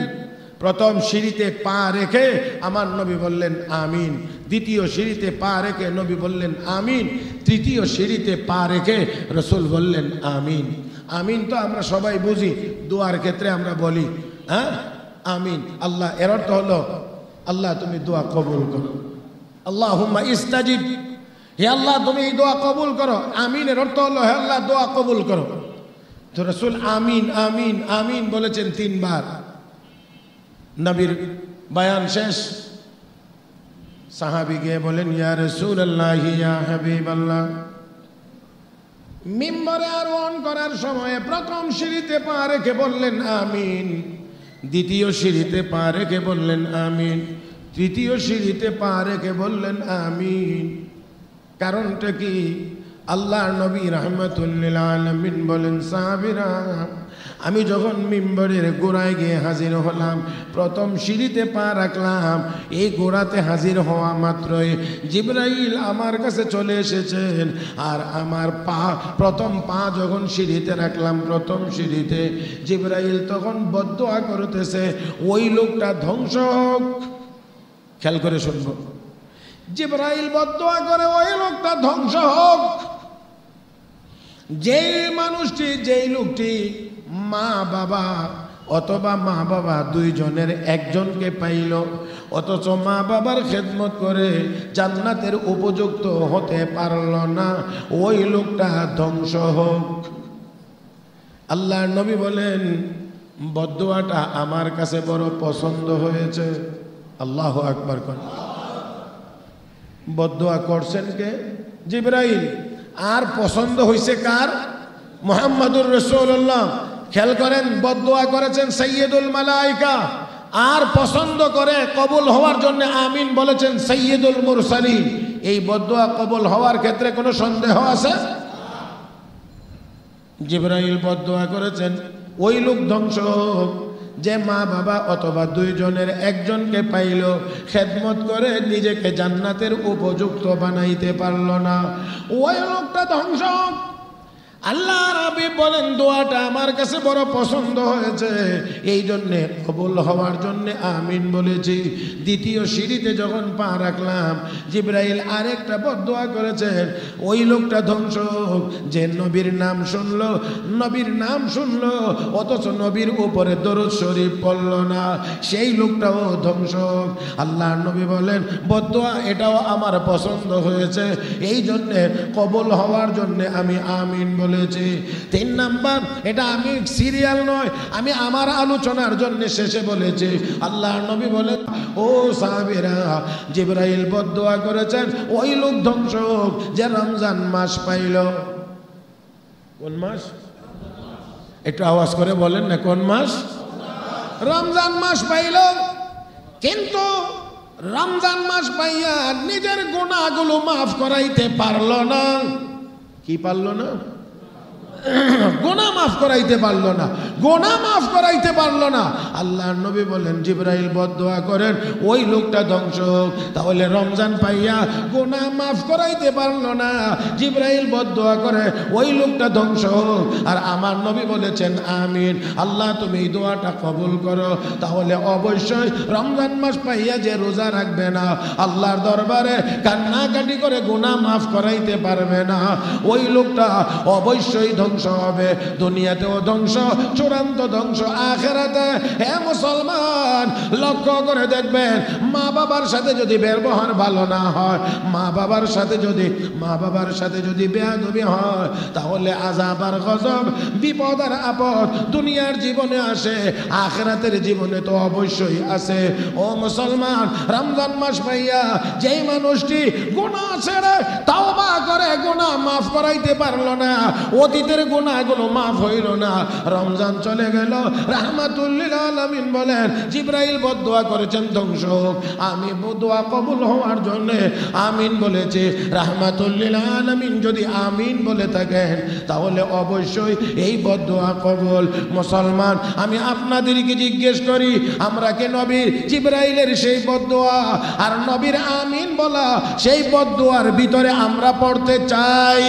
প্রথম সিঁড়িতে পা রেখে আমার নবী বললেন আমিন, দ্বিতীয় সিঁড়িতে পা রেখে নবী বললেন আমিন, তৃতীয় সিঁড়িতে পা রেখে রসুল বললেন আমিন। আমিন তো আমরা সবাই বুঝি, দোয়ার ক্ষেত্রে আমরা বলি হ্যাঁ আমিন। আল্লাহ, এর অর্থ হলো আল্লাহ তুমি দোয়া কবুল করো। আল্লাহুম্মা ইস্তাজিব, হে আল্লাহ তুমি এই দোয়া কবুল করো। আমিনের অর্থ হলো হে আল্লাহ দোয়া কবুল করো। তো রাসূল আমিন আমিন আমিন বলেছেন 3 বার। নবীর বয়ান শেষ, সাহাবী গিয়ে বলেন ইয়া রাসূলুল্লাহ ইয়া হাবিবাল্লাহ। মিম্বরে আরোহণ করার সময় প্রথম সিঁড়িতে পা রেখে বললেন আমিন, দ্বিতীয় সিঁড়িতে পা রেখে বললেন আমিন, তৃতীয় সিঁড়িতে পা রেখে বললেন আমিন। কারণটা কি? আল্লাহর নবী রাহমাতুল লিল আলামিন বলেন সাহাবীরা, আমি যখন মিম্বরের গোড়ায় গিয়ে হাজির হলাম, প্রথম সিঁড়িতে পা রাখলাম, এই গোড়াতে হাজির হওয়া মাত্রই জিবরাইল আমার কাছে চলে এসেছেন। আর আমার প্রথম পা যখন সিঁড়িতে রাখলাম, প্রথম সিঁড়িতে, জিবরাইল তখন বদদুয়া করতেছে ওই লোকটা ধ্বংস হোক। খেয়াল করে শুনবো, জিবরাইল বদদুয়া করে ওই লোকটা ধ্বংস হোক। যেই মানুষটি, যেই লোকটি মা বাবা অথবা মা বাবা দুইজনের একজনকে পাইল, অথচ মা বাবার খেদমত করে জান্নাতের উপযুক্ত হতে পারল না, ওই লোকটা ধ্বংস হোক। আল্লাহর নবী বলেন বদদুয়াটা আমার কাছে বড় পছন্দ হয়েছে। আল্লাহু আকবার করেন। বদদুয়া করছেন কে? জিবরাইল। আর পছন্দ হয়েছে কার? মুহাম্মাদুর রাসূলুল্লাহ। খেয়াল করেন, বদদুয়া করেছেন সাইয়্যিদুল মালায়েকা, আর পছন্দ করে কবুল হওয়ার জন্য আমিন বলেছেন সাইয়্যিদুল মুরসালিন। এই বদদুয়া কবুল হওয়ার ক্ষেত্রে কোনো সন্দেহ আছে? জিবরাইল বদদুয়া করেছেন ওই লোক ধ্বংস হোক যে মা বাবা অথবা দুইজনের একজনকে পাইল, খেদমত করে নিজেকে জান্নাতের উপযুক্ত বানাইতে পারল না, ওই লোকটা ধ্বংস হোক। আল্লাহ রাব্বি বলেন দোয়াটা আমার কাছে বড় পছন্দ হয়েছে, এই জন্যে কবুল হওয়ার জন্যে আমিন বলেছি। দ্বিতীয় সিঁড়িতে যখন পা রাখলাম, জিবরাইল আরেকটা বদদুয়া করেছেন ওই লোকটা ধ্বংস হোক যে নবীর নাম শুনলো, নবীর নাম শুনলো অথচ নবীর উপরে দরুদ শরীফ পড়ল না, সেই লোকটাও ধ্বংস হোক। আল্লাহ নবী বলেন বদদুয়া এটাও আমার পছন্দ হয়েছে, এই জন্যে কবুল হওয়ার জন্যে আমি আমিন বলেছি। 3 নাম্বার, এটা আমি সিরিয়াল নয়, আমি আমার আলোচনার জন্য শেষে বলেছি। আল্লাহর নবী বলেন ও সাহাবীরা, জিবরাইল বদদুয়া করেছেন ওই লোক ধ্বংস হোক যে রমজান মাস পাইল। কোন মাস? একটু আওয়াজ করে বলেন না, কোন মাস? রমজান মাস পাইল, কিন্তু রমজান মাস পাইয়া নিজের গুনাহগুলো মাফ করাইতে পারল না। কি পারল না? গোনা মাফ করাইতে পারলো না, গোনা মাফ করাইতে পারলো না। আল্লাহর নবী বলেন জিবরাইল বদদুয়া করেন ওই লোকটা ধ্বংস হোক। তাহলে রমজান পাইয়া গোনা মাফ করাইতে পারলো না, জিবরাইল বদদুয়া করে ওই লোকটা ধ্বংস হোক। আর আমার নবী বলেছেন আমিন। আল্লাহ তুমি এই দোয়াটা কবুল করো, তাহলে অবশ্যই রমজান মাস পাইয়া যে রোজা রাখবে না, আল্লাহর দরবারে কান্নাকাটি করে গোনা মাফ করাইতে পারবে না, ওই লোকটা অবশ্যই ধ্বংস হবে। দুনিয়াতেও ধ্বংস, চূড়ান্ত ধ্বংস আখিরাতে। হে মুসলমান, লক্ষ্য করে দেখবেন মা বাবার সাথে যদি ব্যবহার ভালো না হয়, মা বাবার সাথে যদি বেয়াদবি হয়, তাহলে আযাব আর গজব, বিপদ আর আপদ দুনিয়ার জীবনে আসে, আখিরাতের জীবনে তো অবশ্যই আছে। ও মুসলমান, রমজান মাস পাইয়া যেই মানুষটি গুনাহ ছেড়ে তাওবা করে গুনাহ মাফ করাইতে পারলো না, অতীতের গুনাহগুলো মাফ হইল না, রমজান চলে গেল, রাহমাতুল লিল আলামিন বলেন জিবরাইল বদদুয়া করেছেন ধ্বংস হোক, আমি দোয়া কবুল হওয়ার জন্য আমিন বলেছি। রাহমাতুল লিল আলামিন যদি আমিন বলে থাকেন, তাহলে অবশ্যই এই বদদুয়া কবুল। মুসলমান, আমি আপনাদেরকে জিজ্ঞেস করি, আমরা কি নবীর জিবরাইলের সেই বদদুয়া আর নবীর আমিন বলা সেই বদদুয়ার ভিতরে আমরা পড়তে চাই?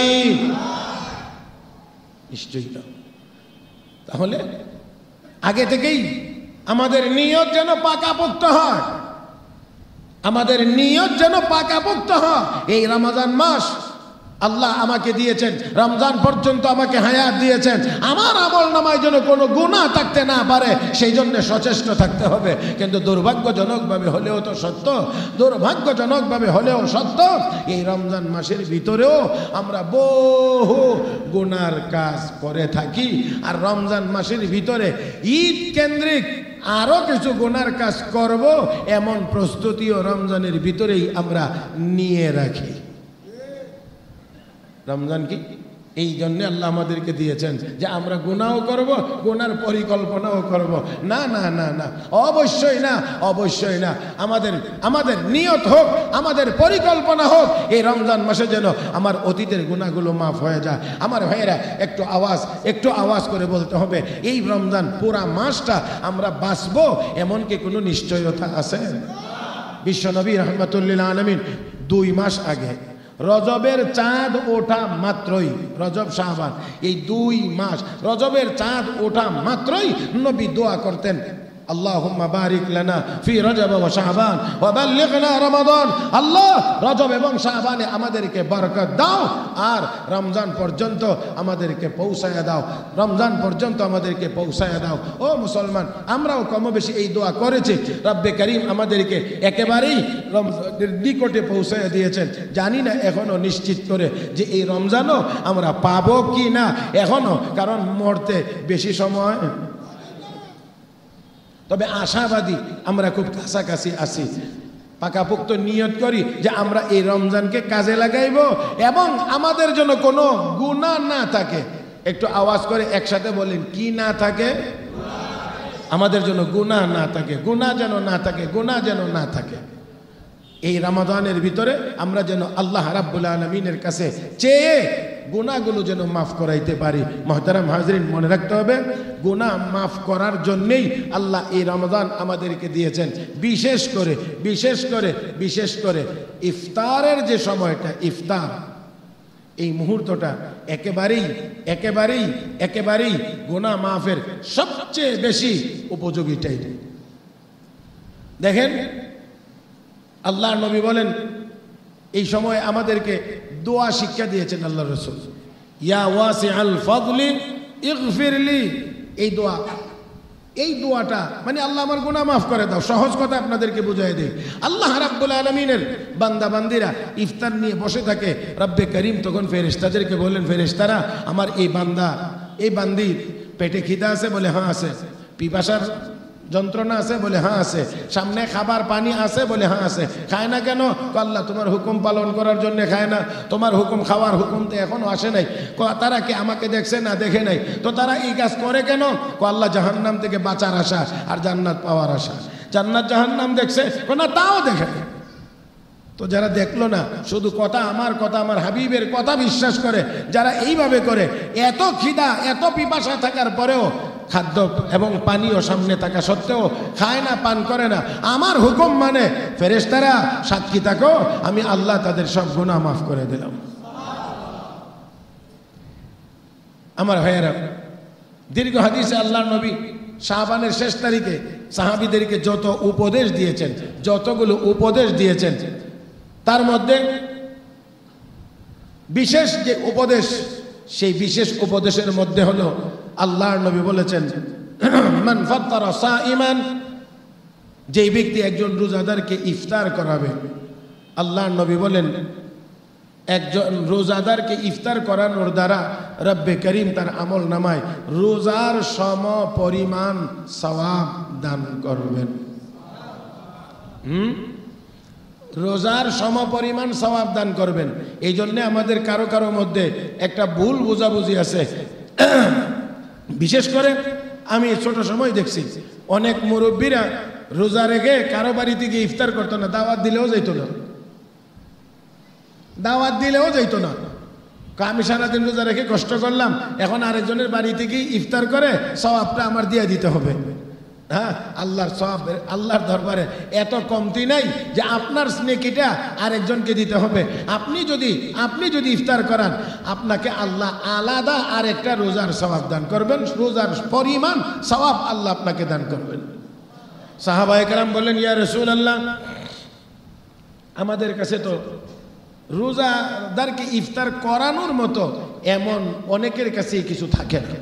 নিশ্চয়ই না। তাহলে আগে থেকেই আমাদের নিয়ত যেন পাকাপোক্ত হয়, আমাদের নিয়ত যেন পাকাপোক্ত হয়। এই রমজান মাস আল্লাহ আমাকে দিয়েছেন, রমজান পর্যন্ত আমাকে হায়াত দিয়েছেন, আমার আমল নামায় যেন কোনো গুনাহ থাকতে না পারে সেই জন্য সচেষ্ট থাকতে হবে। কিন্তু দুর্ভাগ্যজনকভাবে হলেও তো সত্য, দুর্ভাগ্যজনকভাবে হলেও সত্য, এই রমজান মাসের ভিতরেও আমরা বহু গুনার কাজ করে থাকি। আর রমজান মাসের ভিতরে ঈদ কেন্দ্রিক আরো কিছু গুনার কাজ করব এমন প্রস্তুতিও রমজানের ভিতরেই আমরা নিয়ে রাখি। রমজান কি এই জন্য আল্লাহ আমাদেরকে দিয়েছেন যে আমরা গুনাহও করব, গুনার পরিকল্পনাও করব? না না না না, অবশ্যই না, অবশ্যই না। আমাদের নিয়ত হোক, আমাদের পরিকল্পনা হোক এই রমজান মাসে যেন আমার অতীতের গুনাহগুলো মাফ হয়ে যায়। আমার ভাইয়েরা একটু আওয়াজ করে বলতে হবে, এই রমজান পুরা মাসটা আমরা বাঁচবো এমন কি কোনো নিশ্চয়তা আছে? বিশ্বনবী রাহমাতুল্লিল আলামিন 2 মাস আগে রজবের চাঁদ ওঠা মাত্রই, রজব শাবান এই 2 মাস, রজবের চাঁদ ওঠা মাত্রই নবী দোয়া করতেন, আল্লাহুম্মা বারিক লানা ফি রজব ওয়া শাবান ওয়া বাল্লিগনা রমাদান। আল্লাহ রজব এবং শাবানে আমাদেরকে বরকত দাও আর রমজান পর্যন্ত আমাদেরকে পৌঁছায়া দাও, রমজান পর্যন্ত আমাদেরকে পৌঁছায়া দাও। ও মুসলমান, আমরাও কম বেশি এই দোয়া করেছি। রব্বে করিম আমাদেরকে একেবারেই রমজানের নিকটে পৌঁছায়া দিয়েছেন। জানি না এখনো নিশ্চিত করে যে এই রমজানও আমরা পাবো কি না এখনো, কারণ মরতে বেশি সময়, তবে আশাবাদী আমরা খুব কাছাকাছি আছি। পাকাপোক্ত নিয়ত করি যে আমরা এই রমজানকে কাজে লাগাইব এবং আমাদের জন্য কোনো গুনাহ না থাকে। একটু আওয়াজ করে একসাথে বলেন, কি না থাকে? আমাদের জন্য গুনাহ না থাকে, গুনাহ যেন না থাকে, গুনাহ যেন না থাকে। এই রমাদানের ভিতরে আমরা যেন আল্লাহ রাব্বুল আলামিনের কাছে চেয়ে গুনাহগুলো যেন মাফ করাইতে পারি। মুহতারাম হাজরিন, মনে রাখতে হবে গুনাহ মাফ করার জন্যই আল্লাহ এই রমাদান আমাদেরকে দিয়েছেন। বিশেষ করে ইফতারের যে সময়টা, ইফতার এই মুহূর্তটা একেবারেই গুনাহ মাফের সবচেয়ে বেশি উপযোগীটাই। দেখেন আল্লাহর নবী বলেন, এই সময় আমাদেরকে দোয়া শিক্ষা দিয়েছেন আল্লাহ রাসূল, ইয়া ওয়াসিআল ফাদলি ইগফিরলি। এই দোয়াটা মানে আল্লাহ আমার গুনাহ মাফ করে দাও। সহজ কথা আপনাদেরকে বুঝাই দেই, আল্লাহ রাব্বুল আলামিনের বান্দা বান্দিরা ইফতার নিয়ে বসে থাকে, রব্বে করিম তখন ফেরেশতাদেরকে বলেন, ফেরেশতারা আমার এই বান্দির পেটে খিদা আছে? বলে হ্যাঁ আছে। পিপাসার যন্ত্রণা আছে? বলে হ্যাঁ আছে। সামনে খাবার পানি আছে? বলে হ্যাঁ আছে। খায় না কেন? আল্লাহ তোমার হুকুম পালন করার জন্য খায় না, তোমার হুকুম খাওয়ার হুকুম তো এখনো আসে নাই। তারা কি আমাকে দেখছে না দেখে নাই? তো তারা এই কাজ করে কেন? আল্লাহ জাহান্নাম থেকে বাঁচার আশা আর জান্নাত পাওয়ার আশা। জান্নাত জাহান্নাম দেখছে না? তাও দেখে। তো যারা দেখলো না, শুধু কথা আমার হাবিবের কথা বিশ্বাস করে, যারা এইভাবে করে, এত খিদা এত পিপাসা থাকার পরেও, খাদ্য এবং পানীয় সামনে থাকা সত্ত্বেও খায় না, পান করে না, আমার হুকুম মানে, ফেরেশতারা সাক্ষী থাকো আমি আল্লাহ তাদের সব গুনাহ মাফ করে দিলাম। আমার ভাইয়েরা, দীর্ঘ হাদিসে আল্লাহর নবী শাবানের শেষ তারিখে সাহাবীদেরকে যতগুলো উপদেশ দিয়েছেন তার মধ্যে বিশেষ যে উপদেশ, সেই বিশেষ উপদেশের মধ্যে হলো আল্লাহর নবী বলেছেন, মান ফাত্তারা সাইমান, যেই ব্যক্তি একজন রোজাদারকে ইফতার করাবে, আল্লাহর নবী বলেন একজন রোজাদারকে ইফতার করানোর দ্বারা রব্বে করিম তার আমল নামায় রোজার সম পরিমাণ সওয়াব দান করবেন। রোজার সম পরিমাণ সওয়াব দান করবেন। এই জন্যে আমাদের কারো মধ্যে একটা ভুল বোঝাবুঝি আছে। বিশেষ করে আমি ছোট সময় দেখছি অনেক মুরব্বীরা রোজা রেখে কারো বাড়িতে গিয়ে ইফতার করতো না, দাওয়াত দিলেও যাইতো না। আমি সারাদিন রোজা রেখে কষ্ট করলাম, এখন আরেকজনের বাড়িতে গিয়ে ইফতার করে সওয়াবটা আমার দিয়ে দিতে হবে। হ্যাঁ, আল্লাহর সওয়াব আল্লাহর দরবারে এত কমতি নাই যে আপনার নেকিটা আরেকজনকে দিতে হবে। আপনি যদি ইফতার করান, আপনাকে আল্লাহ আলাদা আরেকটা রোজার সওয়াব দান করবেন, রোজার পরিমাণ সওয়াব আল্লাহ আপনাকে দান করবেন। সাহাবায়ে কেরাম বললেন, ইয়া রাসূলুল্লাহ, আমাদের কাছে তো রোজাদারকে ইফতার করানোর মতো এমন অনেকের কাছে কিছু থাকে না।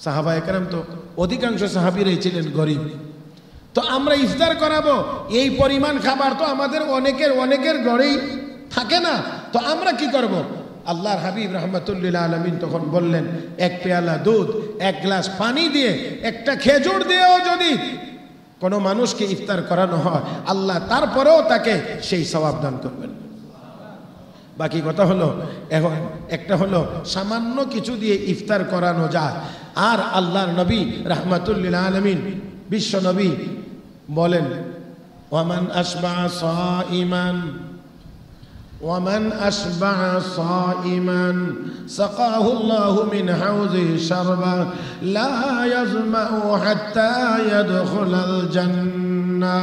সাহাবা একরাম তো অধিকাংশ সাহাবীরাই ছিলেন গরিব, তো আমরা ইফতার করাবো এই পরিমাণ খাবার তো আমাদের অনেকের ঘরেই থাকে না, তো আমরা কি করব? আল্লাহর হাবিব রাহমাতুল্লিল আলামিন তখন বললেন, এক পেয়ালা দুধ, এক গ্লাস পানি দিয়ে, একটা খেজুর দিয়েও যদি কোনো মানুষকে ইফতার করানো হয়, আল্লাহ তারপরেও তাকে সেই সওয়াব দান করবেন। বাকি কথা হলো, এখন একটা হলো সামান্য কিছু দিয়ে ইফতার করানো যায়, আর আল্লাহর নবী রাহমাতুল্লিল আলামিন বিশ্ব নবী বলেন, ওয়ামান আশবা সাইমান ومن أشبع صائما سقاه الله من حوضه شربا لا يظمأ حتى يدخل الجنة।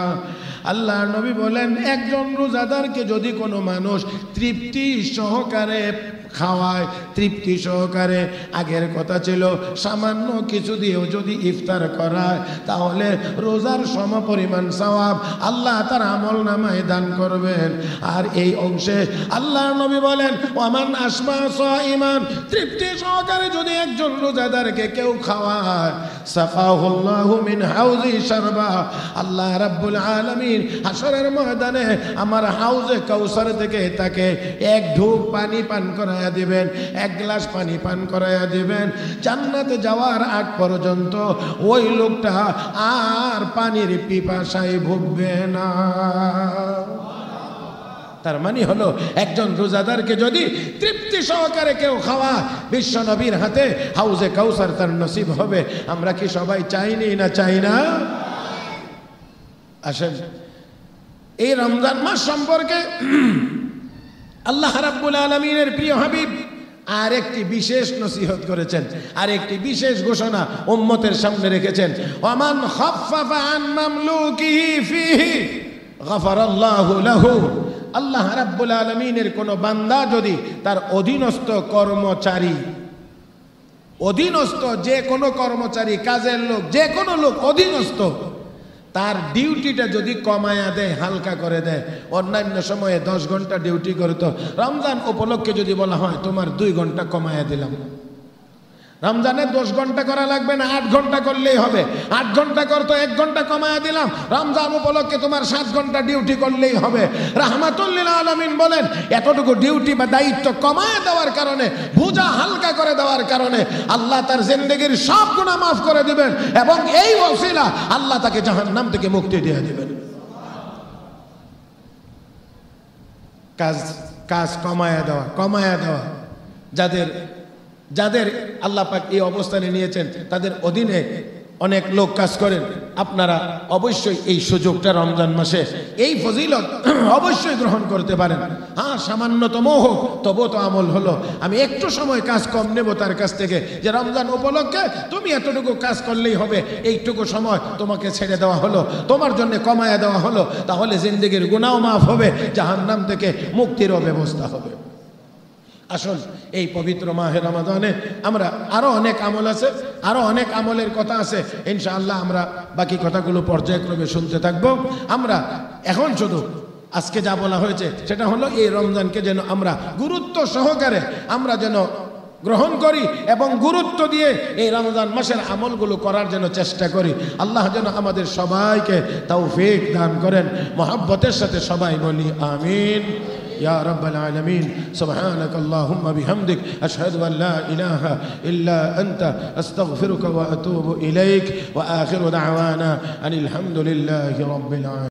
আল্লাহ নবী বলেন, একজন রোজাদারকে যদি কোনো মানুষ তৃপ্তি সহকারে খাওয়ায়, তৃপ্তি সহকারে, আগের কথা ছিল সামান্য কিছু দিয়েও যদি ইফতার করায়, তাহলে রোজার সমপরিমাণ সওয়াব আল্লাহ তার আমল নামায় দান করবেন। আর এই অংশে আল্লাহর নবী বলেন, ওয়ামান আশবা সাইমান, তৃপ্তি সহকারে যদি একজন রোজাদারকে কেউ খাওয়ায়, সাকাহুল্লাহু মিন হাউজি শারবা, আল্লাহ রাব্বুল আলামিন হাশরের ময়দানে আমার হাউজে কাউসার থেকে তাকে এক ঢোক পানি পান করায় দিবেন, এক গ্লাস পানি পান করাইয়া দিবেন। জান্নাতে যাওয়ার আগ পর্যন্ত ওই লোকটা আর পানির পিপাসায় ভুগবে না। তার মানে হলো, একজন রোজাদারকে যদি তৃপ্তি সহকারে কেউ খাওয়া, বিশ্ব নবীর হাতে হাউজে কাউসার তার নসিব হবে। আমরা কি সবাই চাইনি না চাই না? আসেন, এই রমজান মাস সম্পর্কে আল্লাহ রাব্বুল আলামিনের প্রিয় হাবিব আর একটি বিশেষ নসিহত করেছেন, আর একটি বিশেষ ঘোষণা উম্মতের সামনে রেখেছেন। ওয়ামান খাফফাফা আন মামলুকিহি ফিহি গাফারাল্লাহু লাহু। আল্লাহ রাব্বুল আলামিনের কোন বান্দা যদি তার অধীনস্থ কর্মচারী, অধীনস্থ যে কোনো কর্মচারী, কাজের লোক, যে কোনো লোক অধীনস্থ, তার ডিউটিটা যদি কমায়া দেয়, হালকা করে দেয়, অন্যান্য সময়ে 10 ঘন্টা ডিউটি করতো, রমজান উপলক্ষে যদি বলা হয় তোমার 2 ঘন্টা কমায়া দিলাম, রমজানে 10 ঘন্টা করা লাগবে না, 8 ঘন্টা করলেই হবে, 8 ঘন্টা করতো 1 ঘন্টা কমায়া দিলাম, রমজান উপলক্ষে তোমার 7 ঘন্টা ডিউটি করলেই হবে। রাহমাতুল লিল আলামিন বলেন, এতটুকু ডিউটি বা দায়িত্ব কমায়া দেওয়ার কারণে, বোঝা হালকা করে দেওয়ার কারণে আল্লাহ তার জিন্দেগির সব গুনাহ মাফ করে দিবেন, এবং এই ওসিলা আল্লাহ তাকে জাহান্নাম থেকে মুক্তি দিয়ে দিবেন। কাজ কমায়া দেওয়া, যাদের আল্লাহ পাক এই অবস্থানে নিয়েছেন, তাদের অধীনে অনেক লোক কাজ করেন, আপনারা অবশ্যই এই সুযোগটা রমজান মাসে, এই ফজিলত অবশ্যই গ্রহণ করতে পারেন। হ্যাঁ, সামান্যতম হোক, তবু তো আমল হলো। আমি একটু সময় কাজ কম নেব তার কাছ থেকে, যে রমজান উপলক্ষে তুমি এতটুকু কাজ করলেই হবে, এইটুকু সময় তোমাকে ছেড়ে দেওয়া হলো, তোমার জন্য কমায়া দেওয়া হলো, তাহলে জিন্দেগির গুনাহ মাফ হবে, জাহান্নাম থেকে মুক্তিরও ব্যবস্থা হবে। আসল এই পবিত্র মাহে রমাদানে আমরা আরো অনেক আমল আছে, আরো অনেক আমলের কথা আছে, ইনশাআল্লাহ আমরা বাকি কথাগুলো পর্যায়ক্রমে শুনতে থাকবো। আমরা এখন শুধু আজকে যা বলা হয়েছে সেটা হলো, এই রমজানকে যেন আমরা গুরুত্ব সহকারে আমরা যেন গ্রহণ করি, এবং গুরুত্ব দিয়ে এই রমজান মাসের আমলগুলো করার জন্য চেষ্টা করি। আল্লাহ যেন আমাদের সবাইকে তৌফিক দান করেন। মহব্বতের সাথে সবাই বলি আমিন। يا رب العالمين سبحانك اللهم بحمدك أشهد أن لا إله إلا أنت أستغفرك وأتوب إليك وآخر دعوانا أن الحمد لله رب العالمين.